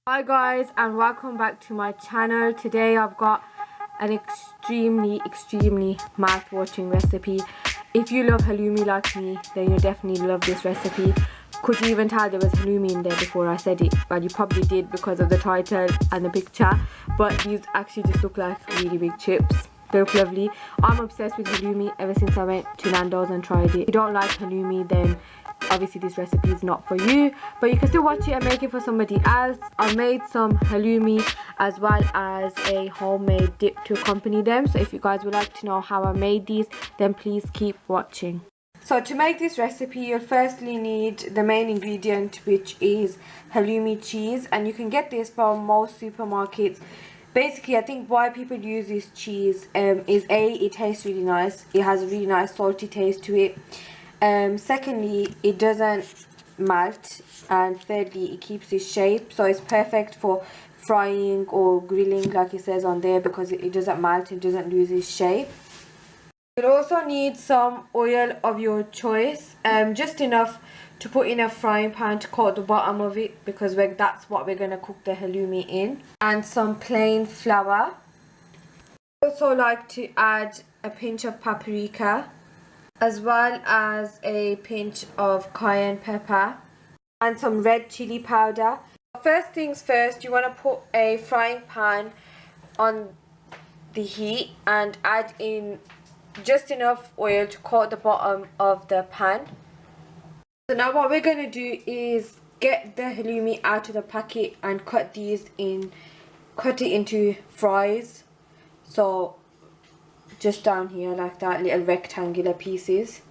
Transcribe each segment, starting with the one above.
Hi guys, and welcome back to my channel. Today I've got an extremely mouth-watering recipe. If you love halloumi like me, then you'll definitely love this recipe. Could you even tell there was halloumi in there before I said it? Well, you probably did because of the title and the picture, but these actually just look like really big chips. They look lovely. I'm obsessed with halloumi ever since I went to Nando's and tried it. If you don't like halloumi, then obviously this recipe is not for you, but you can still watch it and make it for somebody else. I made some halloumi as well as a homemade dip to accompany them, so if you guys would like to know how I made these, then please keep watching. So to make this recipe, you'll firstly need the main ingredient, which is halloumi cheese, and you can get this from most supermarkets. Basically, I think why people use this cheese is A, it tastes really nice. It has a really nice salty taste to it. Secondly, it doesn't melt, and thirdly, it keeps its shape, so it's perfect for frying or grilling like it says on there, because it doesn't melt, it doesn't lose its shape. You'll also need some oil of your choice, just enough to put in a frying pan to coat the bottom of it, because that's what we're going to cook the halloumi in, and some plain flour. I also like to add a pinch of paprika, as well as a pinch of cayenne pepper and some red chili powder. First things first, you want to put a frying pan on the heat and add in just enough oil to coat the bottom of the pan. So now what we're going to do is get the halloumi out of the packet and cut it into fries. So just down here like that, little rectangular pieces.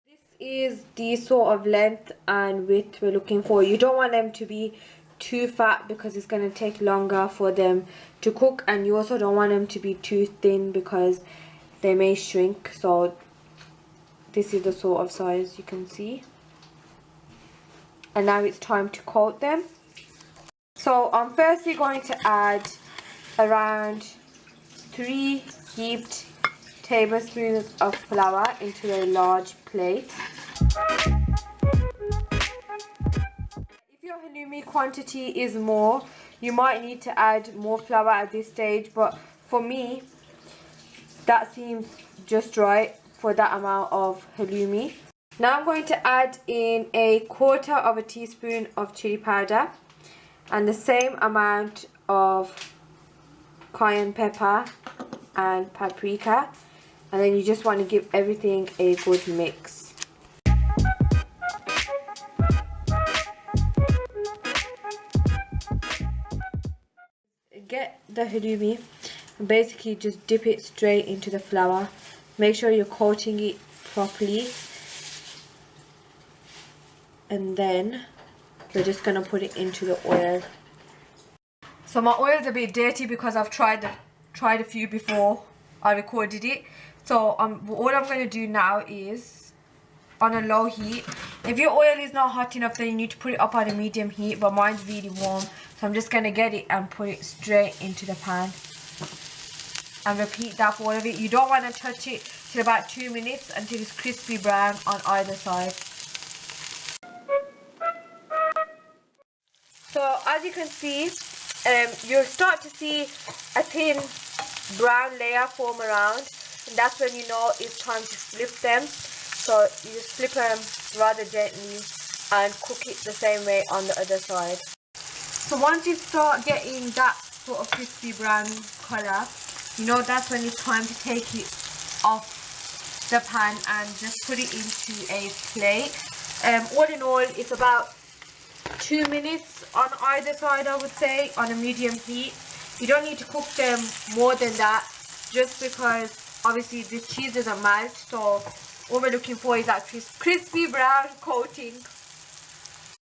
This is the sort of length and width we're looking for. You don't want them to be too fat because it's going to take longer for them to cook, and you also don't want them to be too thin because they may shrink. So this is the sort of size you can see. And now it's time to coat them. So I'm firstly going to add around 3 heaped tablespoons of flour into a large plate. If your halloumi quantity is more, you might need to add more flour at this stage, but for me that seems just right for that amount of halloumi. Now I'm going to add in 1/4 teaspoon of chili powder and the same amount of cayenne pepper and paprika, and then you just want to give everything a good mix. Get the halloumi and basically just dip it straight into the flour. Make sure you're coating it properly, and then we're just going to put it into the oil. So my oil's a bit dirty because I've tried a few before I recorded it. So all I'm going to do now is on a low heat. If your oil is not hot enough, then you need to put it up on a medium heat, but mine's really warm, so I'm just going to get it and put it straight into the pan and repeat that for all of it. You don't want to touch it till about 2 minutes until it's crispy brown on either side. So as you can see, you'll start to see a thin brown layer form around, and that's when you know it's time to flip them. So you just flip them rather gently and cook it the same way on the other side. So once you start getting that sort of crispy brown colour, you know that's when it's time to take it off the pan and just put it into a plate. All in all, it's about 2 minutes on either side, I would say, on a medium heat. You don't need to cook them more than that, just because obviously this cheese doesn't melt, so all we're looking for is that crispy brown coating.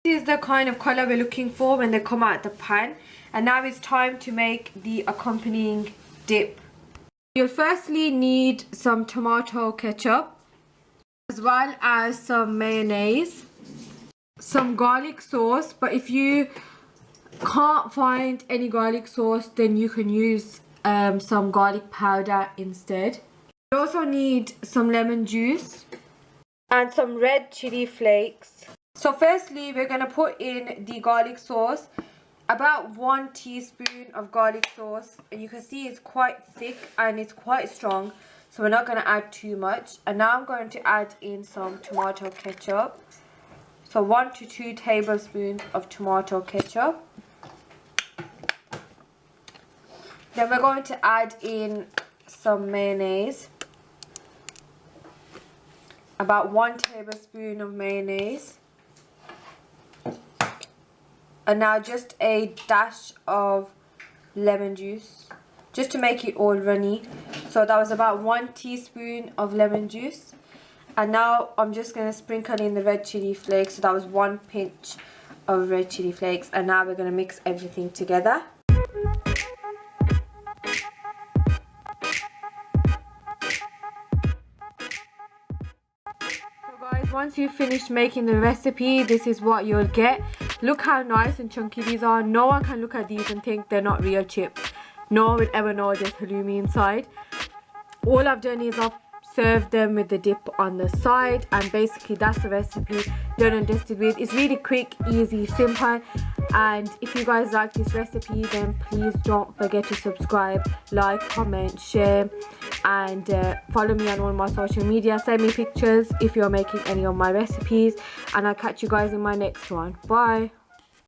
This is the kind of colour we're looking for when they come out the pan. And now it's time to make the accompanying dip. You'll firstly need some tomato ketchup, as well as some mayonnaise, some garlic sauce, but if you can't find any garlic sauce, then you can use some garlic powder instead. You also need some lemon juice and some red chili flakes. So firstly, we're going to put in the garlic sauce. About 1 teaspoon of garlic sauce, and you can see it's quite thick and it's quite strong, so we're not going to add too much. And now I'm going to add in some tomato ketchup. So 1 to 2 tablespoons of tomato ketchup. Then we're going to add in some mayonnaise. About 1 tablespoon of mayonnaise. And now just a dash of lemon juice, just to make it all runny. So that was about 1 teaspoon of lemon juice. And now I'm just going to sprinkle in the red chili flakes. So that was 1 pinch of red chili flakes. And now we're going to mix everything together. So guys, once you've finished making the recipe, this is what you'll get. Look how nice and chunky these are. No one can look at these and think they're not real chips. No one would ever know there's halloumi inside. All I've done is I've served them with the dip on the side, and basically that's the recipe done and dusted with. It's really quick, easy, simple. And if you guys like this recipe, then please don't forget to subscribe, like, comment, share, and follow me on all my social media. Send me pictures if you're making any of my recipes, and I'll catch you guys in my next one. Bye.